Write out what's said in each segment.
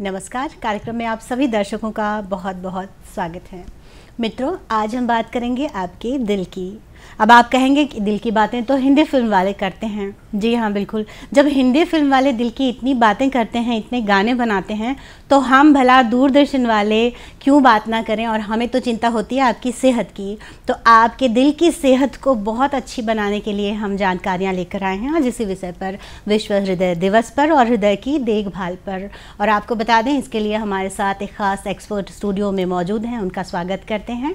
नमस्कार। कार्यक्रम में आप सभी दर्शकों का बहुत बहुत स्वागत है। मित्रों, आज हम बात करेंगे आपके दिल की। अब आप कहेंगे कि दिल की बातें तो हिंदी फिल्म वाले करते हैं। जी हाँ, बिल्कुल। जब हिंदी फिल्म वाले दिल की इतनी बातें करते हैं, इतने गाने बनाते हैं, तो हम भला दूरदर्शन वाले क्यों बात ना करें। और हमें तो चिंता होती है आपकी सेहत की। तो आपके दिल की सेहत को बहुत अच्छी बनाने के लिए हम जानकारियाँ लेकर आए हैं आज इसी विषय पर, विश्व हृदय दिवस पर और हृदय की देखभाल पर। और आपको बता दें, इसके लिए हमारे साथ एक खास एक्सपर्ट स्टूडियो में मौजूद हैं। उनका स्वागत करते हैं।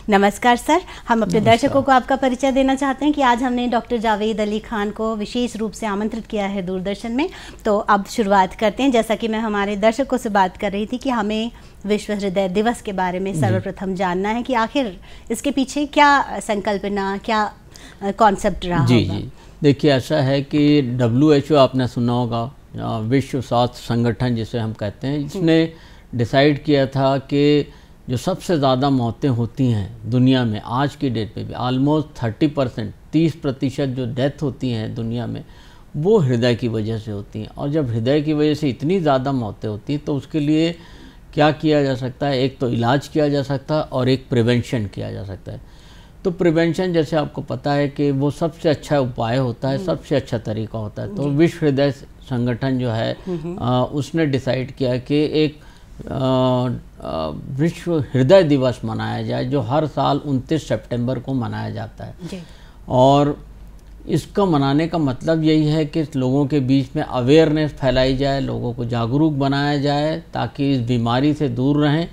नमस्कार सर। हम अपने दर्शकों को आपका परिचय देना चाहते हैं कि आज हमने डॉक्टर जावेद अली खान को विशेष रूप से आमंत्रित किया है दूरदर्शन में। तो अब शुरुआत करते हैं। जैसा कि मैं हमारे दर्शकों से बात कर रही थी कि हमें विश्व हृदय दिवस के बारे में सर्वप्रथम जानना है कि आखिर इसके पीछे क्या संकल्पना, क्या कॉन्सेप्ट रहा होगा। जी, देखिए ऐसा है कि WHO आपने सुना होगा, विश्व स्वास्थ्य संगठन जिसे हम कहते हैं, इसने डिसाइड किया था कि जो सबसे ज़्यादा मौतें होती हैं दुनिया में आज की डेट में भी, ऑलमोस्ट 30%, 30% जो डेथ होती हैं दुनिया में, वो हृदय की वजह से होती हैं। और जब हृदय की वजह से इतनी ज़्यादा मौतें होती हैं तो उसके लिए क्या किया जा सकता है? एक तो इलाज किया जा सकता है और एक प्रिवेंशन किया जा सकता है। तो प्रिवेंशन जैसे आपको पता है कि वो सबसे अच्छा उपाय होता है, सबसे अच्छा तरीका होता है। तो विश्व हृदय संगठन जो है उसने डिसाइड किया कि एक विश्व हृदय दिवस मनाया जाए, जो हर साल 29 सितंबर को मनाया जाता है। और इसका मनाने का मतलब यही है कि लोगों के बीच में अवेयरनेस फैलाई जाए, लोगों को जागरूक बनाया जाए ताकि इस बीमारी से दूर रहें।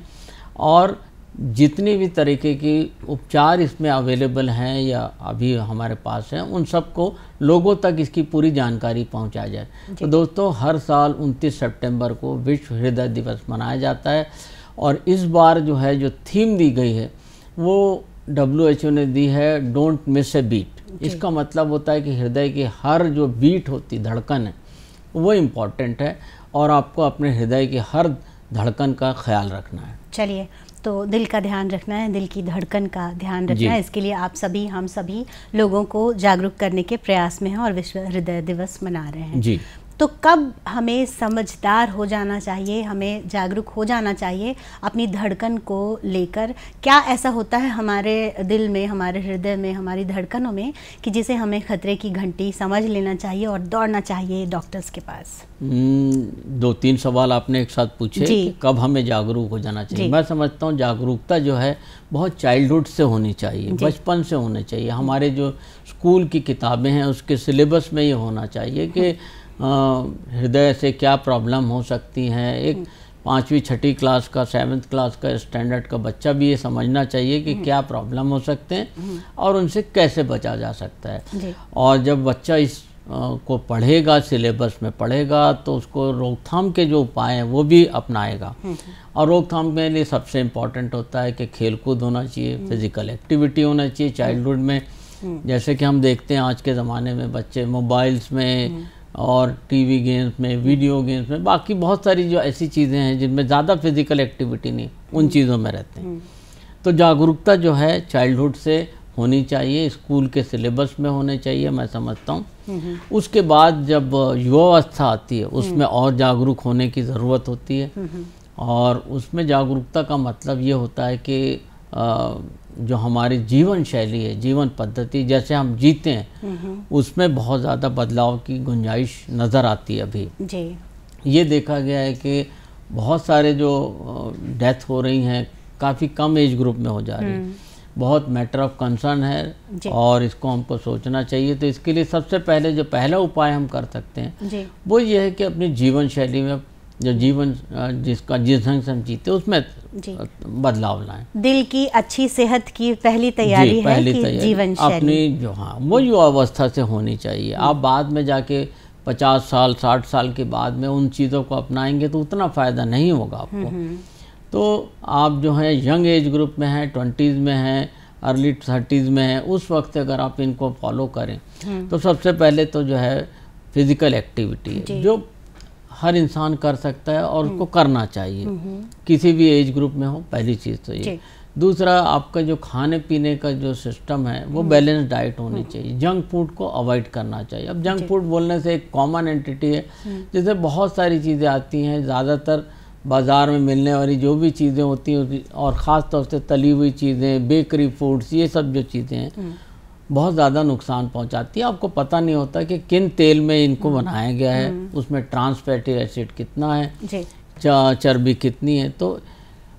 और जितनी भी तरीके की उपचार इसमें अवेलेबल हैं या अभी हमारे पास हैं, उन सबको लोगों तक इसकी पूरी जानकारी पहुंचाया जाए। तो दोस्तों, हर साल 29 सितंबर को विश्व हृदय दिवस मनाया जाता है। और इस बार जो है, जो थीम दी गई है वो WHO ने दी है, डोंट मिस ए बीट। इसका मतलब होता है कि हृदय की हर जो बीट होती, धड़कन है, वो इम्पॉर्टेंट है और आपको अपने हृदय की हर धड़कन का ख्याल रखना है। चलिए, तो दिल का ध्यान रखना है, दिल की धड़कन का ध्यान रखना है। इसके लिए आप सभी, हम सभी लोगों को जागरूक करने के प्रयास में हैं और विश्व हृदय दिवस मना रहे हैं। जी, तो कब हमें समझदार हो जाना चाहिए, हमें जागरूक हो जाना चाहिए अपनी धड़कन को लेकर? क्या ऐसा होता है हमारे दिल में, हमारे हृदय में, हमारी धड़कनों में कि जिसे हमें खतरे की घंटी समझ लेना चाहिए और दौड़ना चाहिए डॉक्टर्स के पास? 2-3 सवाल आपने एक साथ पूछे कि कब हमें जागरूक हो जाना चाहिए। मैं समझता हूँ जागरूकता जो है बहुत चाइल्डहुड से होनी चाहिए, बचपन से होनी चाहिए। हमारे जो स्कूल की किताबें हैं उसके सिलेबस में ये होना चाहिए कि हृदय से क्या प्रॉब्लम हो सकती हैं। एक 5वीं 6ठी क्लास का, 7th क्लास का स्टैंडर्ड का बच्चा भी ये समझना चाहिए कि क्या प्रॉब्लम हो सकते हैं और उनसे कैसे बचा जा सकता है। और जब बच्चा इस को पढ़ेगा, सिलेबस में पढ़ेगा, तो उसको रोकथाम के जो उपाय हैं वो भी अपनाएगा। और रोकथाम के लिए सबसे इम्पॉर्टेंट होता है कि खेलकूद होना चाहिए, फिजिकल एक्टिविटी होना चाहिए चाइल्डहुड में। जैसे कि हम देखते हैं आज के ज़माने में बच्चे मोबाइल्स में और टीवी गेम्स में, वीडियो गेम्स में, बाकी बहुत सारी जो ऐसी चीज़ें हैं जिनमें ज़्यादा फिजिकल एक्टिविटी नहीं, उन चीज़ों में रहते हैं। तो जागरूकता जो है चाइल्डहुड से होनी चाहिए, स्कूल के सिलेबस में होने चाहिए, मैं समझता हूँ। उसके बाद जब युवावस्था आती है उसमें और जागरूक होने की ज़रूरत होती है। और उसमें जागरूकता का मतलब ये होता है कि जो हमारी जीवन शैली है, जीवन पद्धति, जैसे हम जीते हैं, उसमें बहुत ज़्यादा बदलाव की गुंजाइश नज़र आती है अभी। जी, ये देखा गया है कि बहुत सारे जो डेथ हो रही हैं काफ़ी कम एज ग्रुप में हो जा रही है। बहुत मैटर ऑफ कंसर्न है और इसको हमको सोचना चाहिए। तो इसके लिए सबसे पहले जो पहला उपाय हम कर सकते हैं वो ये है कि अपनी जीवन शैली में, जो जीवन जिस ढंग से हम जीते उसमें बदलाव लाएं। दिल की अच्छी सेहत की पहली तैयारी है कि जीवन शैली अपनी जो वो युवावस्था से होनी चाहिए। आप बाद में जाके 50 साल 60 साल के बाद में उन चीज़ों को अपनाएंगे तो उतना फ़ायदा नहीं होगा आपको। तो आप जो है यंग एज ग्रुप में हैं, 20s में हैं, अर्ली 30s में हैं, उस वक्त अगर आप इनको फॉलो करें तो सबसे पहले तो जो है फिज़िकल एक्टिविटी है जो हर इंसान कर सकता है और उसको करना चाहिए, किसी भी एज ग्रुप में हो। पहली चीज़ तो ये। दूसरा, आपका जो खाने पीने का जो सिस्टम है वो बैलेंस डाइट होनी चाहिए। जंक फूड को अवॉइड करना चाहिए। अब जंक फूड बोलने से एक कॉमन एंटिटी है जिससे बहुत सारी चीज़ें आती हैं। ज़्यादातर बाज़ार में मिलने वाली जो भी चीज़ें होती हैं और ख़ास तौर से तली हुई चीज़ें, बेकरी फूड्स, ये सब जो चीज़ें हैं बहुत ज़्यादा नुकसान पहुंचाती है। आपको पता नहीं होता कि किन तेल में इनको बनाया गया है, उसमें ट्रांस फैटी एसिड कितना है, चर्बी कितनी है। तो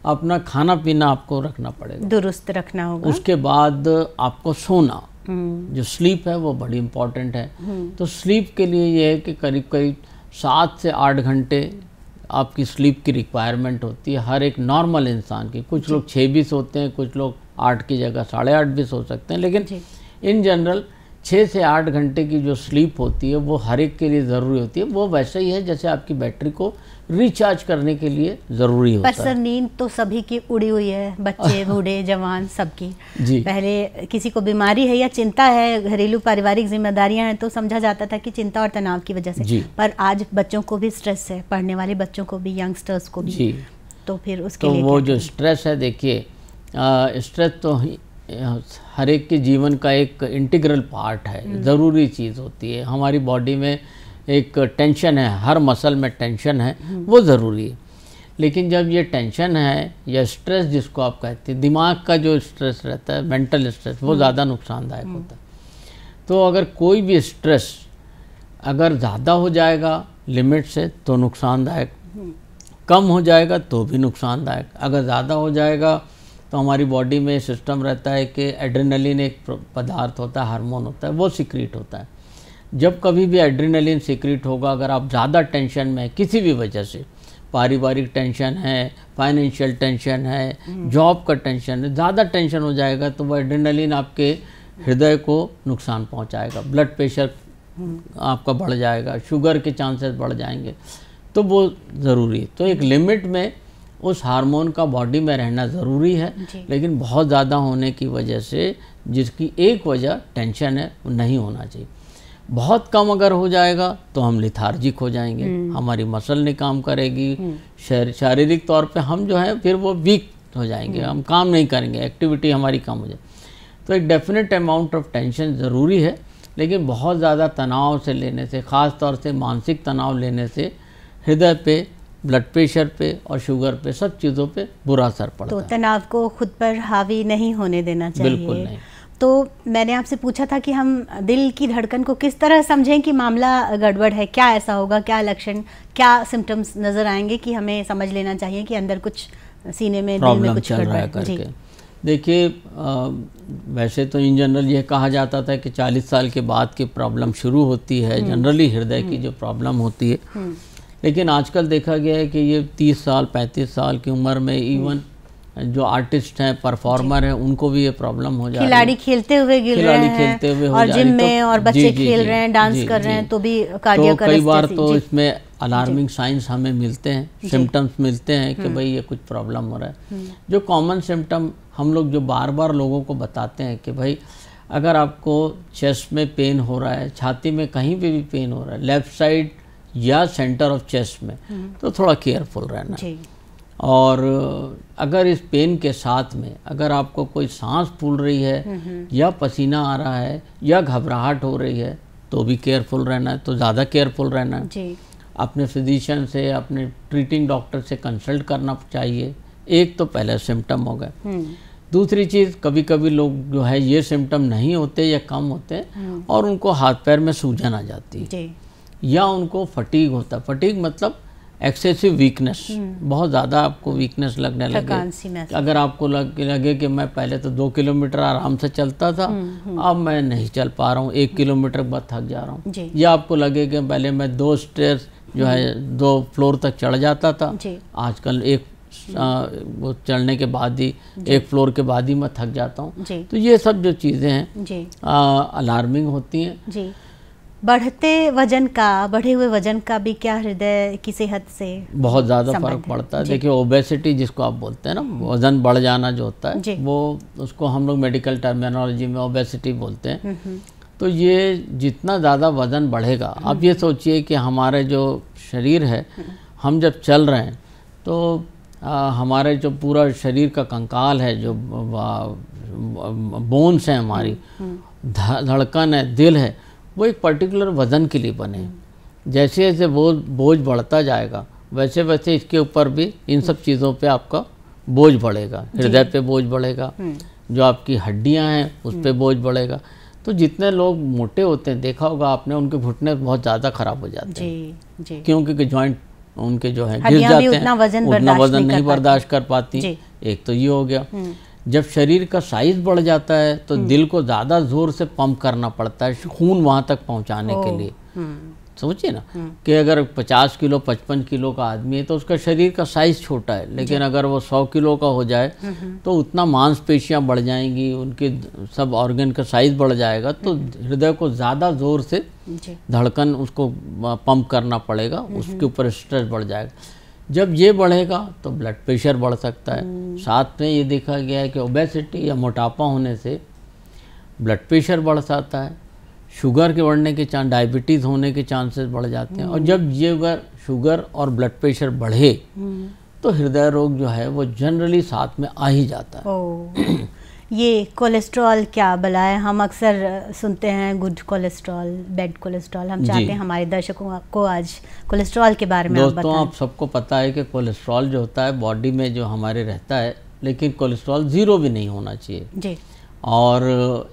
अपना खाना पीना आपको रखना पड़ेगा, दुरुस्त रखना होगा। उसके बाद आपको सोना, जो स्लीप है वो बड़ी इम्पॉर्टेंट है। तो स्लीप के लिए ये है कि करीब करीब 7 से 8 घंटे आपकी स्लीप की रिक्वायरमेंट होती है हर एक नॉर्मल इंसान की। कुछ लोग 6 भी सोते हैं, कुछ लोग 8 की जगह 8.5 भी सो सकते हैं, लेकिन इन जनरल 6 से 8 घंटे की जो स्लीप होती है वो हर एक के लिए ज़रूरी होती है। वो वैसे ही है जैसे आपकी बैटरी को रिचार्ज करने के लिए ज़रूरी होता है। पर सर नींद तो सभी की उड़ी हुई है, बच्चे बूढ़े जवान सबकी। पहले किसी को बीमारी है या चिंता है, घरेलू पारिवारिक जिम्मेदारियां हैं, तो समझा जाता था कि चिंता और तनाव की वजह से। पर आज बच्चों को भी स्ट्रेस है, पढ़ने वाले बच्चों को भी, यंगस्टर्स को भी। तो फिर उसके लिए वो जो स्ट्रेस है, देखिए स्ट्रेस तो हर एक के जीवन का एक इंटीग्रल पार्ट है, ज़रूरी चीज़ होती है। हमारी बॉडी में एक टेंशन है, हर मसल में टेंशन है, वो ज़रूरी है। लेकिन जब ये टेंशन है या स्ट्रेस जिसको आप कहते हैं, दिमाग का जो स्ट्रेस रहता है, मेंटल स्ट्रेस, वो ज़्यादा नुकसानदायक होता है। तो अगर कोई भी स्ट्रेस अगर ज़्यादा हो जाएगा लिमिट से तो नुकसानदायक, कम हो जाएगा तो भी नुकसानदायक। अगर ज़्यादा हो जाएगा तो हमारी बॉडी में सिस्टम रहता है कि एड्रेनलिन एक पदार्थ होता है, हार्मोन होता है, वो सीक्रेट होता है। जब कभी भी एड्रेनलिन सीक्रेट होगा, अगर आप ज़्यादा टेंशन में किसी भी वजह से, पारिवारिक टेंशन है, फाइनेंशियल टेंशन है, जॉब का टेंशन है, ज़्यादा टेंशन हो जाएगा तो वो एड्रेनलिन आपके हृदय को नुकसान पहुंचाएगा, ब्लड प्रेशर आपका बढ़ जाएगा, शुगर के चांसेस बढ़ जाएंगे। तो वो ज़रूरी है। तो एक लिमिट में उस हार्मोन का बॉडी में रहना ज़रूरी है, लेकिन बहुत ज़्यादा होने की वजह से, जिसकी एक वजह टेंशन है, वो नहीं होना चाहिए। बहुत कम अगर हो जाएगा तो हम लिथार्जिक हो जाएंगे, हमारी मसल नहीं काम करेगी, शारीरिक तौर पे हम जो है फिर वो वीक हो जाएंगे, हम काम नहीं करेंगे, एक्टिविटी हमारी कम हो जाए। तो एक डेफिनेट अमाउंट ऑफ टेंशन ज़रूरी है, लेकिन बहुत ज़्यादा तनाव से लेने से, ख़ास तौर से मानसिक तनाव लेने से हृदय पे, ब्लड प्रेशर पे और शुगर पे, सब चीज़ों पे बुरा असर पड़ता है। तो तनाव को खुद पर हावी नहीं होने देना चाहिए। बिल्कुल नहीं। तो मैंने आपसे पूछा था कि हम दिल की धड़कन को किस तरह समझें कि मामला गड़बड़ है, क्या ऐसा होगा, क्या लक्षण, क्या सिम्टम्स नज़र आएंगे कि हमें समझ लेना चाहिए कि अंदर कुछ सीने में, दिल में कुछ चल रहा है करके। देखिए वैसे तो इन जनरल ये कहा जाता था कि 40 साल के बाद की प्रॉब्लम शुरू होती है, जनरली हृदय की जो प्रॉब्लम होती है। लेकिन आजकल देखा गया है कि ये 30 साल 35 साल की उम्र में इवन जो आर्टिस्ट हैं, परफॉर्मर हैं, उनको भी ये प्रॉब्लम हो जाती है। खिलाड़ी खेलते हुए गिर रहे हैं, खेलते हुए और जिम में और बच्चे खेल रहे हैं, डांस कर रहे हैं, तो भी कार्डियक अरेस्ट। कई बार तो इसमें अलार्मिंग साइंस हमें मिलते हैं, सिम्टम्स मिलते हैं कि भाई ये कुछ प्रॉब्लम हो रहा है। जो कॉमन सिम्टम हम लोग जो बार बार लोगों को बताते हैं कि भाई अगर आपको चेस्ट में पेन हो रहा है, छाती में कहीं भी पेन हो रहा है, लेफ्ट साइड या सेंटर ऑफ चेस्ट में, तो थोड़ा केयरफुल रहना है। और अगर इस पेन के साथ में अगर आपको कोई सांस फूल रही है या पसीना आ रहा है या घबराहट हो रही है तो भी केयरफुल रहना है, तो ज़्यादा केयरफुल रहना है। अपने फिजिशियन से, अपने ट्रीटिंग डॉक्टर से कंसल्ट करना चाहिए। एक तो पहले सिम्टम हो गए। दूसरी चीज़, कभी कभी लोग जो है ये सिम्टम नहीं होते या कम होते और उनको हाथ पैर में सूजन आ जाती है या उनको फटीग होता है। फटीग मतलब एक्सेसिव वीकनेस, बहुत ज़्यादा आपको वीकनेस लगने लगे। अगर आपको लगे कि मैं पहले तो 2 किलोमीटर आराम से चलता था, अब मैं नहीं चल पा रहा हूँ, 1 किलोमीटर बाद थक जा रहा हूँ। या आपको लगे कि पहले मैं 2 स्टेयर्स जो है 2 फ्लोर तक चढ़ जाता था, आजकल वो चढ़ने के बाद ही 1 फ्लोर के बाद ही मैं थक जाता हूँ। तो ये सब जो चीज़ें हैं अलार्मिंग होती हैं। बढ़े हुए वजन का भी क्या हृदय की सेहत से बहुत ज़्यादा फर्क पड़ता है। देखिए ओबेसिटी जिसको आप बोलते हैं ना, वजन बढ़ जाना जो होता है, वो उसको हम लोग मेडिकल टर्मिनोलॉजी में ओबेसिटी बोलते हैं। तो ये जितना ज़्यादा वजन बढ़ेगा, आप ये सोचिए कि हमारे जो शरीर है, हम जब चल रहे हैं तो हमारे जो पूरा शरीर का कंकाल है, जो बोन्स हैं हमारी, धड़कन है, दिल है, वो एक पर्टिकुलर वज़न के लिए बने हैं। जैसे जैसे वो बोझ बढ़ता जाएगा वैसे वैसे इसके ऊपर भी इन सब चीज़ों पे आपका बोझ बढ़ेगा, हृदय पे बोझ बढ़ेगा, जो आपकी हड्डियां हैं उस पे बोझ बढ़ेगा। तो जितने लोग मोटे होते हैं, देखा होगा आपने, उनके घुटने बहुत ज़्यादा खराब हो जाते हैं, क्योंकि जॉइंट उनके जो है गिर जाते हैं, उतना वजन नहीं बर्दाश्त कर पाती। एक तो ये हो गया। जब शरीर का साइज बढ़ जाता है तो दिल को ज़्यादा जोर से पंप करना पड़ता है खून वहाँ तक पहुँचाने के लिए। सोचिए ना कि अगर 50 किलो 55 किलो का आदमी है तो उसका शरीर का साइज छोटा है, लेकिन अगर वो 100 किलो का हो जाए तो उतना मांसपेशियां बढ़ जाएंगी, उनके सब ऑर्गन का साइज बढ़ जाएगा, तो हृदय को ज़्यादा ज़ोर से धड़कन उसको पंप करना पड़ेगा, उसके ऊपर स्ट्रेस बढ़ जाएगा। जब ये बढ़ेगा तो ब्लड प्रेशर बढ़ सकता है। साथ में ये देखा गया है कि ओबेसिटी या मोटापा होने से ब्लड प्रेशर बढ़ जाता है, शुगर के बढ़ने के चांस, डायबिटीज़ होने के चांसेस बढ़ जाते हैं। और जब ये अगर शुगर और ब्लड प्रेशर बढ़े तो हृदय रोग जो है वो जनरली साथ में आ ही जाता है। ये कोलेस्ट्रॉल क्या भला है? हम अक्सर सुनते हैं गुड कोलेस्ट्रॉल, बैड कोलेस्ट्रॉल। हम चाहते हैं हमारे दर्शकों को आज कोलेस्ट्रॉल के बारे में दोस्तों, आप सबको पता है कि कोलेस्ट्रॉल जो होता है बॉडी में जो हमारे रहता है, लेकिन कोलेस्ट्रॉल ज़ीरो भी नहीं होना चाहिए जी। और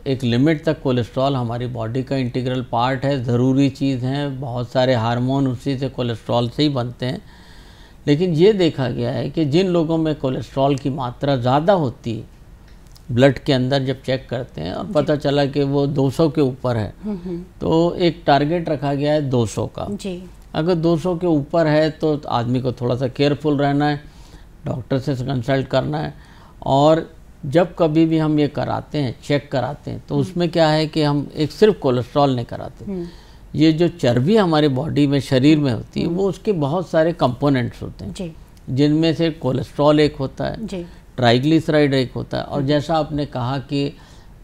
एक लिमिट तक कोलेस्ट्रॉल हमारी बॉडी का इंटीग्रल पार्ट है, ज़रूरी चीज़ है। बहुत सारे हार्मोन उसी से कोलेस्ट्रॉल से ही बनते हैं। लेकिन ये देखा गया है कि जिन लोगों में कोलेस्ट्रॉल की मात्रा ज़्यादा होती है, ब्लड के अंदर जब चेक करते हैं और पता चला कि वो 200 के ऊपर है, तो एक टारगेट रखा गया है 200 का जी। अगर 200 के ऊपर है तो आदमी को थोड़ा सा केयरफुल रहना है, डॉक्टर से कंसल्ट करना है। और जब कभी भी हम ये कराते हैं, चेक कराते हैं, तो उसमें क्या है कि हम एक सिर्फ कोलेस्ट्रॉल नहीं कराते। ये जो चर्बी हमारे बॉडी में, शरीर में होती है, वो उसके बहुत सारे कंपोनेंट्स होते हैं, जिनमें से कोलेस्ट्रॉल एक होता है, ट्राइग्लिसराइड एक होता है, और जैसा आपने कहा कि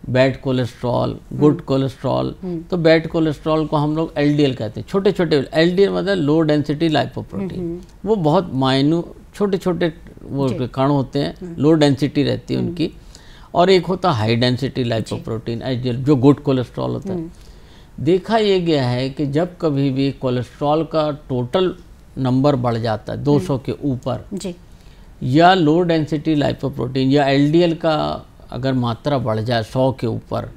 बैड कोलेस्ट्रॉल, गुड कोलेस्ट्रॉल, तो बैड कोलेस्ट्रॉल को हम लोग LDL कहते हैं। छोटे छोटे LDL मतलब लो डेंसिटी लाइपोप्रोटीन, वो बहुत माइन्यूट छोटे छोटे वो कण होते हैं, लो डेंसिटी रहती है उनकी। और एक होता है हाई डेंसिटी लाइपोप्रोटीन HDL, जो गुड कोलेस्ट्रॉल होता है। देखा ये गया है कि जब कभी भी कोलेस्ट्रॉल का टोटल नंबर बढ़ जाता है 200 के ऊपर, या लो डेंसिटी लाइपोप्रोटीन या LDL का अगर मात्रा बढ़ जाए 100 के ऊपर,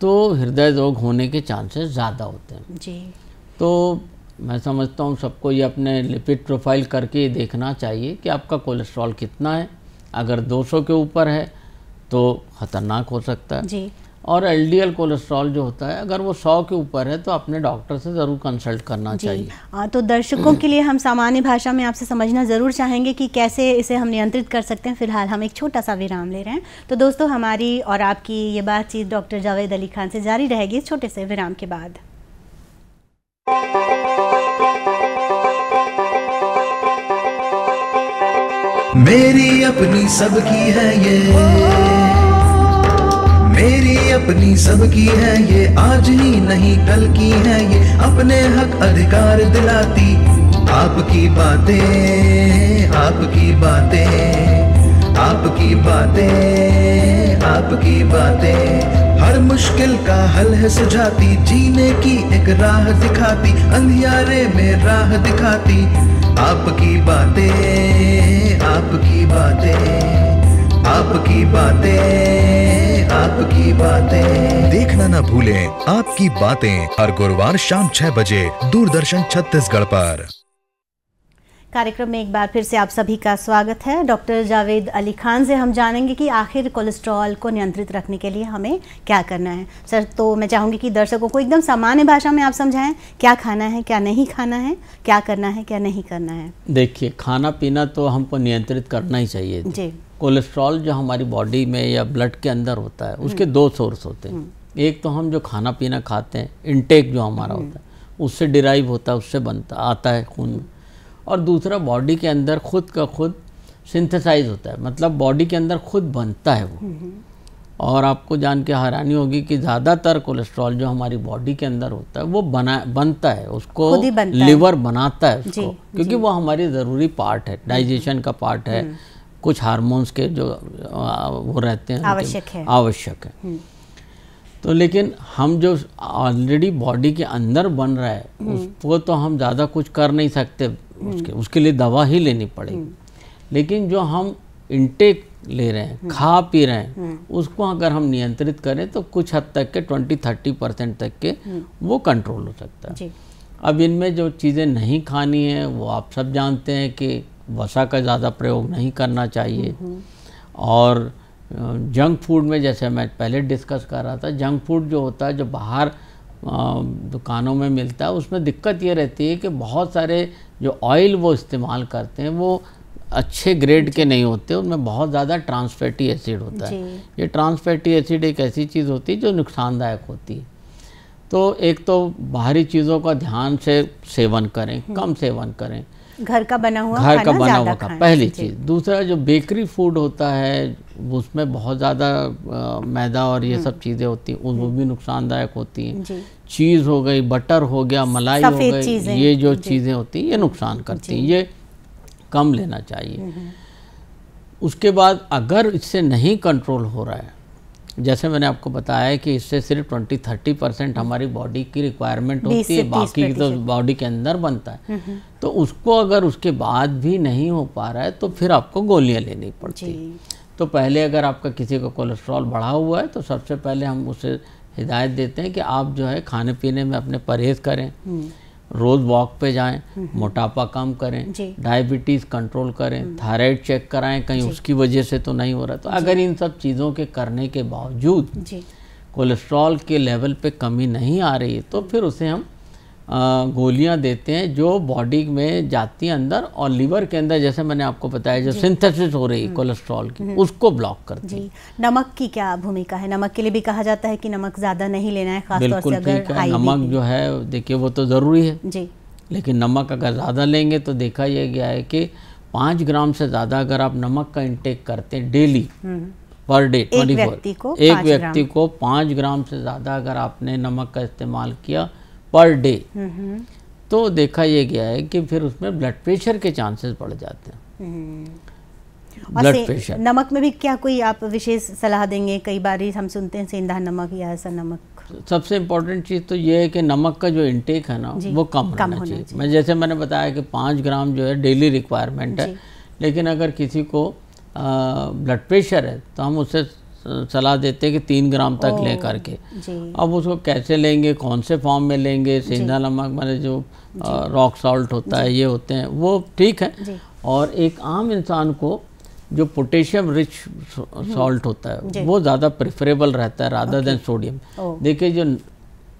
तो हृदय रोग होने के चांसेस ज़्यादा होते हैं जी। तो मैं समझता हूँ सबको ये अपने लिपिड प्रोफाइल करके ये देखना चाहिए कि आपका कोलेस्ट्रॉल कितना है। अगर 200 के ऊपर है तो ख़तरनाक हो सकता है जी। और LDL कोलेस्ट्रॉल जो होता है, अगर वो 100 के ऊपर है तो अपने डॉक्टर से ज़रूर कंसल्ट करना चाहिए। तो दर्शकों के लिए हम सामान्य भाषा में आपसे समझना ज़रूर चाहेंगे कि कैसे इसे हम नियंत्रित कर सकते हैं। फिलहाल हम एक छोटा सा विराम ले रहे हैं। तो दोस्तों, हमारी और आपकी ये बातचीत डॉक्टर जावेद अली खान से जारी रहेगी इस छोटे से विराम के बाद। मेरी अपनी सबकी है ये, मेरी अपनी सबकी है ये, आज ही नहीं कल की है ये, अपने हक अधिकार दिलाती आपकी बातें, आपकी बातें, आपकी बातें, आपकी बातें। हर मुश्किल का हल है सुझाती, जीने की एक राह दिखाती, अंधियारे में राह दिखाती आपकी बातें, आपकी बातें, आपकी बातें, आपकी बातें। देखना ना भूलें आपकी बातें, हर गुरुवार शाम 6 बजे दूरदर्शन छत्तीसगढ़ पर। कार्यक्रम में एक बार फिर से आप सभी का स्वागत है। डॉक्टर जावेद अली खान से हम जानेंगे कि आखिर कोलेस्ट्रॉल को नियंत्रित रखने के लिए हमें क्या करना है। सर, तो मैं चाहूँगी कि दर्शकों को एकदम सामान्य भाषा में आप समझाएं, क्या खाना है, क्या नहीं खाना है, क्या करना है, क्या नहीं करना है। देखिए, खाना पीना तो हमको नियंत्रित करना ही चाहिए जी। कोलेस्ट्रॉल जो हमारी बॉडी में या ब्लड के अंदर होता है, उसके 2 सोर्स होते हैं। एक तो हम जो खाना पीना खाते हैं, इनटेक जो हमारा होता है, उससे डिराइव होता है, उससे बनता आता है खून में। और दूसरा बॉडी के अंदर खुद का खुद सिंथेसाइज होता है, मतलब बॉडी के अंदर खुद बनता है वो। और आपको जान के हैरानी होगी कि ज़्यादातर कोलेस्ट्रॉल जो हमारी बॉडी के अंदर होता है वो बनता है, उसको लिवर बनाता है उसको, क्योंकि वो हमारी ज़रूरी पार्ट है, डाइजेशन का पार्ट है, कुछ हार्मोन्स के जो वो रहते हैं आवश्यक है। तो लेकिन हम जो ऑलरेडी बॉडी के अंदर बन रहा है उसको तो हम ज़्यादा कुछ कर नहीं सकते, उसके लिए दवा ही लेनी पड़ेगी। लेकिन जो हम इंटेक ले रहे हैं, खा पी रहे हैं, उसको अगर हम नियंत्रित करें तो कुछ हद तक के 20-30% तक के वो कंट्रोल हो सकता है। अब इनमें जो चीज़ें नहीं खानी है वो आप सब जानते हैं कि वसा का ज़्यादा प्रयोग नहीं करना चाहिए, और जंक फूड में जैसे मैं पहले डिस्कस कर रहा था, जंक फूड जो होता है जो बाहर दुकानों में मिलता है, उसमें दिक्कत ये रहती है कि बहुत सारे जो ऑयल वो इस्तेमाल करते हैं वो अच्छे ग्रेड के नहीं होते, उनमें बहुत ज़्यादा ट्रांस फैटी एसिड होता है। ये ट्रांस फैटी एसिड एक ऐसी चीज़ होती है जो नुकसानदायक होती है। तो एक तो बाहरी चीज़ों का ध्यान से सेवन करें, कम सेवन करें, घर का बना हुआ का पहली चीज़। दूसरा जो बेकरी फूड होता है उसमें बहुत ज़्यादा मैदा और ये सब चीज़ें होती हैं, वो भी नुकसानदायक होती हैं। चीज़ हो गई, बटर हो गया, मलाई हो गई, ये जो चीज़ें होती हैं ये नुकसान करती हैं, ये कम लेना चाहिए। उसके बाद अगर इससे नहीं कंट्रोल हो रहा है, जैसे मैंने आपको बताया कि इससे सिर्फ 20-30% हमारी बॉडी की रिक्वायरमेंट होती है, बाकी तो बॉडी के अंदर बनता है। तो उसको अगर उसके बाद भी नहीं हो पा रहा है तो फिर आपको गोलियां लेनी पड़ती है। तो पहले अगर आपका किसी का कोलेस्ट्रॉल बढ़ा हुआ है तो सबसे पहले हम उसे हिदायत देते हैं कि आप जो है खाने पीने में अपने परहेज़ करें, रोज़ वॉक पे जाएं, मोटापा कम करें, डायबिटीज़ कंट्रोल करें, थायराइड चेक कराएं, कहीं उसकी वजह से तो नहीं हो रहा। तो अगर इन सब चीज़ों के करने के बावजूद कोलेस्ट्रॉल के लेवल पे कमी नहीं आ रही है तो फिर उसे हम गोलियां देते हैं जो बॉडी में जाती हैं अंदर, और लीवर के अंदर जैसे मैंने आपको बताया जो सिंथेसिस हो रही है कोलेस्ट्रॉल की उसको ब्लॉक करती है। नमक की क्या भूमिका है? नमक के लिए भी कहा जाता है कि नमक ज़्यादा नहीं लेना है, खासतौर से अगर हाई नमक जो है देखिए वो तो ज़रूरी है जी, लेकिन नमक अगर ज़्यादा लेंगे तो देखा यह गया है कि 5 ग्राम से ज़्यादा अगर आप नमक का इंटेक करते हैं डेली पर डे, एक व्यक्ति को 5 ग्राम से ज़्यादा अगर आपने नमक का इस्तेमाल किया पर डे तो देखा यह गया है कि फिर उसमें ब्लड प्रेशर के चांसेस बढ़ जाते हैं। ब्लड प्रेशर नमक में भी क्या कोई आप विशेष सलाह देंगे? कई बार हम सुनते हैं सेंधा नमक या ऐसा नमक। सबसे इम्पोर्टेंट चीज़ तो ये है कि नमक का जो इंटेक है ना वो कम होना चाहिए। मैं जैसे मैंने बताया कि 5 ग्राम जो है डेली रिक्वायरमेंट है, लेकिन अगर किसी को ब्लड प्रेशर है तो हम उससे सलाह देते हैं कि 3 ग्राम तक ले करके। अब उसको कैसे लेंगे, कौन से फॉर्म में लेंगे? सेंधा नमक माने जो रॉक सॉल्ट होता है, ये होते हैं वो ठीक है। और एक आम इंसान को जो पोटेशियम रिच सॉल्ट होता है वो ज़्यादा प्रेफरेबल रहता है रादर देन सोडियम। देखिए जो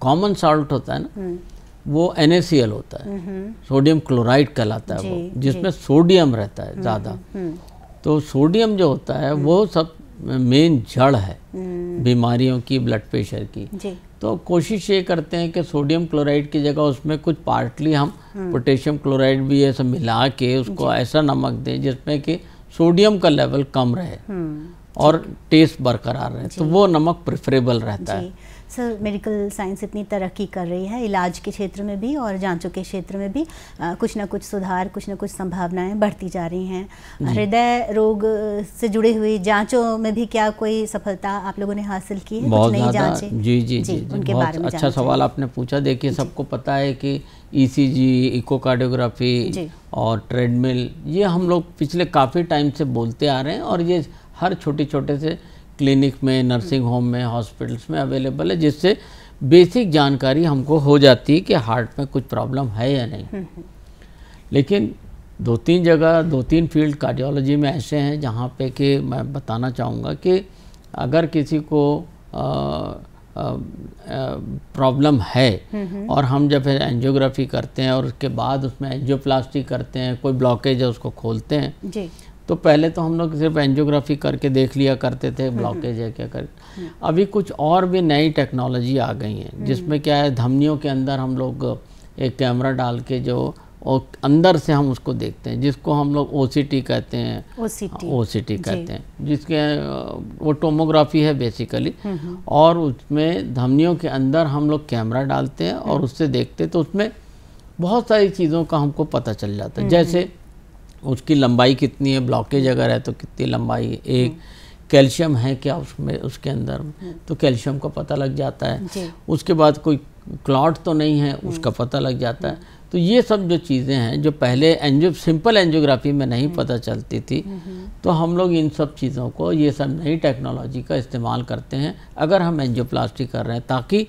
कॉमन सॉल्ट होता है ना वो NaCl होता है, सोडियम क्लोराइड कहलाता है वो, जिसमें सोडियम रहता है ज़्यादा। तो सोडियम जो होता है वो सब मेन जड़ है बीमारियों की, ब्लड प्रेशर की। तो कोशिश ये करते हैं कि सोडियम क्लोराइड की जगह उसमें कुछ पार्टली हम पोटेशियम क्लोराइड भी ऐसा मिला के उसको ऐसा नमक दें जिसमें कि सोडियम का लेवल कम रहे और टेस्ट बरकरार रहे, तो वो नमक प्रेफरेबल रहता है। सर, मेडिकल साइंस इतनी तरक्की कर रही है, इलाज के क्षेत्र में भी और जांचों के क्षेत्र में भी कुछ ना कुछ सुधार, कुछ ना कुछ संभावनाएं बढ़ती जा रही हैं। हृदय रोग से जुड़ी हुई जांचों में भी क्या कोई सफलता आप लोगों ने हासिल की है? बहुत ज़्यादा। जी, उनके बारे में अच्छा सवाल आपने पूछा। देखिए सबको पता है कि ECG, इकोकार्डियोग्राफी और ट्रेडमिल ये हम लोग पिछले काफ़ी टाइम से बोलते आ रहे हैं, और ये हर छोटे से क्लिनिक में, नर्सिंग होम में, हॉस्पिटल्स में अवेलेबल है, जिससे बेसिक जानकारी हमको हो जाती है कि हार्ट में कुछ प्रॉब्लम है या नहीं। लेकिन 2-3 जगह, 2-3 फील्ड कार्डियोलॉजी में ऐसे हैं जहाँ पे कि मैं बताना चाहूँगा कि अगर किसी को प्रॉब्लम है और हम जब एंजियोग्राफी करते हैं और उसके बाद उसमें एंजियोप्लास्टी करते हैं, कोई ब्लॉकेज है उसको खोलते हैं जी। तो पहले तो हम लोग सिर्फ एंजियोग्राफी करके देख लिया करते थे ब्लॉकेज है क्या कर। अभी कुछ और भी नई टेक्नोलॉजी आ गई है जिसमें क्या है, धमनियों के अंदर हम लोग एक कैमरा डाल के जो और अंदर से हम उसको देखते हैं, जिसको हम लोग OCT कहते हैं, OCT कहते हैं, जिसके वो टोमोग्राफी है बेसिकली। और उसमें धमनियों के अंदर हम लोग कैमरा डालते हैं और उससे देखते हैं, तो उसमें बहुत सारी चीज़ों का हमको पता चल जाता है। जैसे उसकी लंबाई कितनी है, ब्लॉकेज अगर है तो कितनी लंबाई है, एक कैल्शियम है क्या उसमें, उसके अंदर, तो कैल्शियम का पता लग जाता है। उसके बाद कोई क्लॉट तो नहीं है, उसका पता लग जाता है। तो ये सब जो चीज़ें हैं जो पहले सिंपल एंजियोग्राफी में नहीं पता चलती थी, तो हम लोग इन सब चीज़ों को, ये सब नई टेक्नोलॉजी का इस्तेमाल करते हैं अगर हम एंजियोप्लास्टी कर रहे हैं, ताकि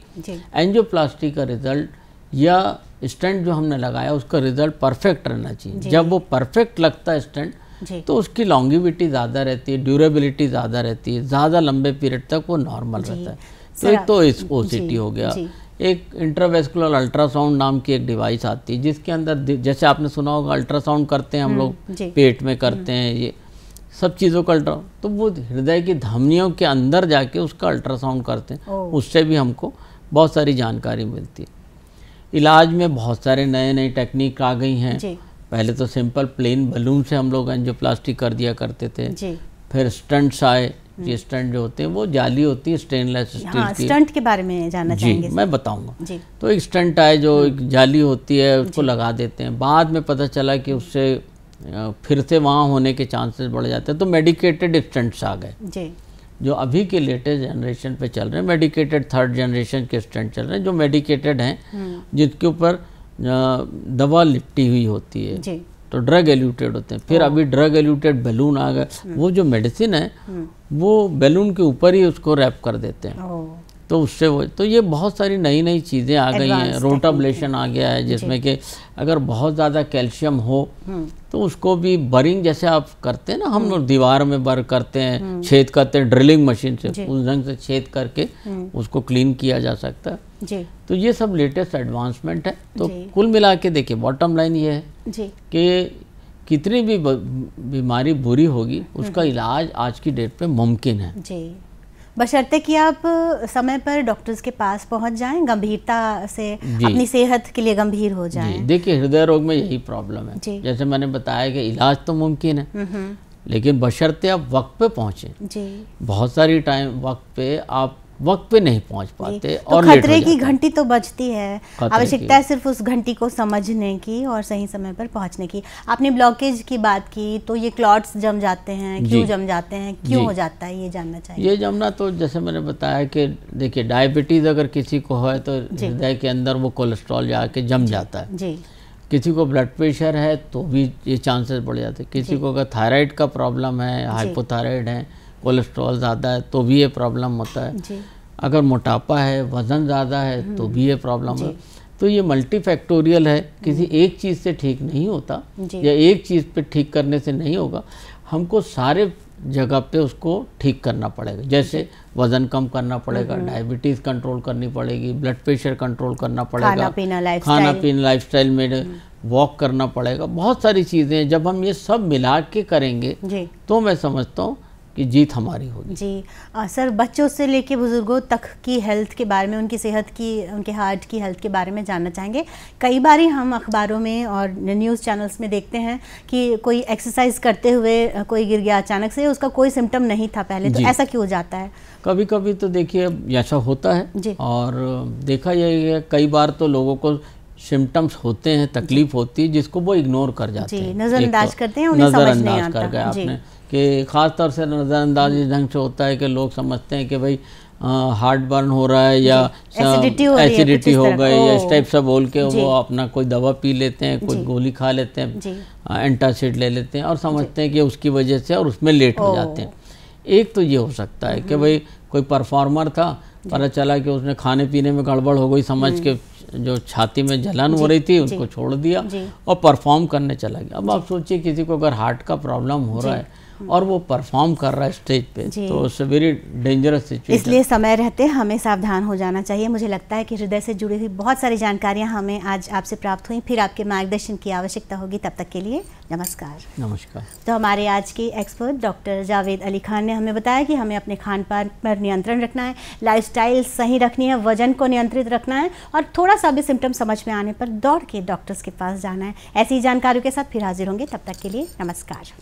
एंजियोप्लास्टी का रिज़ल्ट या स्टेंट जो हमने लगाया उसका रिज़ल्ट परफेक्ट रहना चाहिए। जब वो परफेक्ट लगता है स्टेंट, तो उसकी लॉन्गिविटी ज़्यादा रहती है, ड्यूरेबिलिटी ज़्यादा रहती है, ज़्यादा लंबे पीरियड तक वो नॉर्मल रहता है। तो एक तो इस OCT हो गया। एक इंट्रावेस्कुलर अल्ट्रासाउंड नाम की एक डिवाइस आती है, जिसके अंदर जैसे आपने सुना होगा अल्ट्रासाउंड करते हैं हम लोग, पेट में करते हैं, ये सब चीज़ों का तो वो हृदय की धमनियों के अंदर जाके उसका अल्ट्रासाउंड करते हैं। उससे भी हमको बहुत सारी जानकारी मिलती है। इलाज में बहुत सारे नए नई टेक्निक आ गई हैं। पहले तो सिंपल प्लेन बलून से हम लोग एंजियोप्लास्टी कर दिया करते थे। फिर स्टंट्स आए। ये स्टंट जो होते हैं वो जाली होती है, स्टेनलेस स्टील की। स्टंट के बारे में जानना चाहेंगे? मैं बताऊंगा। तो एक स्टंट आए जो एक जाली होती है, उसको लगा देते हैं। बाद में पता चला कि उससे फिर से वहाँ होने के चांसेस बढ़ जाते हैं, तो मेडिकेटेड स्टंट्स आ गए जो अभी के लेटेस्ट जनरेशन पे चल रहे हैं। मेडिकेटेड 3rd जनरेशन के स्टंट चल रहे हैं, जो मेडिकेटेड हैं, जिनके ऊपर दवा लिपटी हुई होती है, तो ड्रग एल्यूटेड होते हैं। फिर अभी ड्रग एल्यूटेड बैलून आ गए। वो जो मेडिसिन है वो बैलून के ऊपर ही उसको रैप कर देते हैं, तो उससे वो, तो ये बहुत सारी नई नई चीज़ें आ गई हैं। रोटाब्लेशन आ गया है, जिसमें कि अगर बहुत ज़्यादा कैल्शियम हो तो उसको भी बरिंग जैसे आप करते हैं ना, हम लोग दीवार में बर करते हैं, छेद करते हैं ड्रिलिंग मशीन से, उस ढंग से छेद करके उसको क्लीन किया जा सकता है। तो ये सब लेटेस्ट एडवांसमेंट है। तो कुल मिला के देखिए, बॉटम लाइन ये है कि कितनी भी बीमारी बुरी होगी, उसका इलाज आज की डेट पे मुमकिन है, बशर्ते कि आप समय पर डॉक्टर्स के पास पहुंच जाएं, गंभीरता से अपनी सेहत के लिए गंभीर हो जाएं। देखिए, हृदय रोग में यही प्रॉब्लम है। जैसे मैंने बताया कि इलाज तो मुमकिन है, लेकिन बशर्ते आप वक्त पे पहुंचे। बहुत सारी टाइम वक्त पे आप वक्त पे नहीं पहुंच पाते, तो और खतरे की घंटी तो बजती है। आवश्यकता है सिर्फ उस घंटी को समझने की और सही समय पर पहुंचने की। आपने ब्लॉकेज की बात की, तो ये क्लॉट्स जम जाते हैं, क्यों जम जाते हैं, क्यों हो जाता है, ये जानना चाहिए। ये जमना तो जैसे मैंने बताया कि देखिए, डायबिटीज़ अगर किसी को है तो हृदय के अंदर वो कोलेस्ट्रॉल जाके जम जाता है। किसी को ब्लड प्रेशर है तो भी ये चांसेस बढ़ जाते हैं। किसी को अगर थायराइड का प्रॉब्लम है, हाइपोथायराइड है, कोलेस्ट्रॉल ज़्यादा है, तो भी ये प्रॉब्लम होता है। अगर मोटापा है, वज़न ज़्यादा है, तो भी ये प्रॉब्लम है। तो ये मल्टीफैक्टोरियल है, किसी एक चीज़ से ठीक नहीं होता, या एक चीज़ पे ठीक करने से नहीं होगा। हमको सारे जगह पे उसको ठीक करना पड़ेगा। जैसे वज़न कम करना पड़ेगा, डायबिटीज़ कंट्रोल करनी पड़ेगी, ब्लड प्रेशर कंट्रोल करना पड़ेगा, खाना पीना लाइफस्टाइल में वॉक करना पड़ेगा। बहुत सारी चीज़ें जब हम ये सब मिला के करेंगे, तो मैं समझता हूँ कि जीत हमारी होगी। सर, बच्चों से लेके बुजुर्गों तक की हेल्थ के बारे में, उनकी सेहत की, उनके हार्ट की हेल्थ के बारे में जानना चाहेंगे। कई बार हम अखबारों में और न्यूज़ चैनल्स में देखते हैं कि कोई एक्सरसाइज करते हुए कोई गिर गया अचानक से, उसका कोई सिम्टम नहीं था पहले, तो ऐसा क्यों हो जाता है? कभी कभी तो देखिए ऐसा होता है, और देखा यही है, कई बार तो लोगों को सिम्टम्स होते हैं, तकलीफ होती है, जिसको वो इग्नोर कर जाते हैं, नज़रअंदाज करते हैं, उन्हें समझ नहीं आता। कर गए आपने कि ख़ास तौर से नज़रअंदाज इस ढंग से होता है कि लोग समझते हैं कि भाई हार्ट बर्न हो रहा है या एसिडिटी हो गई या इस टाइप से बोल के वो अपना कोई दवा पी लेते हैं, कोई गोली खा लेते हैं, एंटासिड ले लेते हैं और समझते हैं कि उसकी वजह से, और उसमें लेट हो जाते हैं। एक तो ये हो सकता है कि भाई कोई परफॉर्मर था, पता चला कि उसने खाने पीने में गड़बड़ हो गई, समझ के जो छाती में जलन हो रही थी उसको छोड़ दिया और परफॉर्म करने चला गया। अब आप सोचिए, किसी को अगर हार्ट का प्रॉब्लम हो रहा है और वो परफॉर्म कर रहा है स्टेज पे, तो इट्स वेरी डेंजरस सिचुएशन। इसलिए समय रहते हमें सावधान हो जाना चाहिए। मुझे लगता है कि हृदय से जुड़ी हुई बहुत सारी जानकारियां हमें आज आपसे प्राप्त हुई। फिर आपके मार्गदर्शन की आवश्यकता होगी, तब तक के लिए नमस्कार। नमस्कार। तो हमारे आज के एक्सपर्ट डॉक्टर जावेद अली खान ने हमें बताया कि हमें अपने खान पान पर नियंत्रण रखना है, लाइफस्टाइल सही रखनी है, वजन को नियंत्रित रखना है, और थोड़ा सा भी सिम्टम समझ में आने पर दौड़ के डॉक्टर्स के पास जाना है। ऐसी जानकारियों के साथ फिर हाजिर होंगे, तब तक के लिए नमस्कार।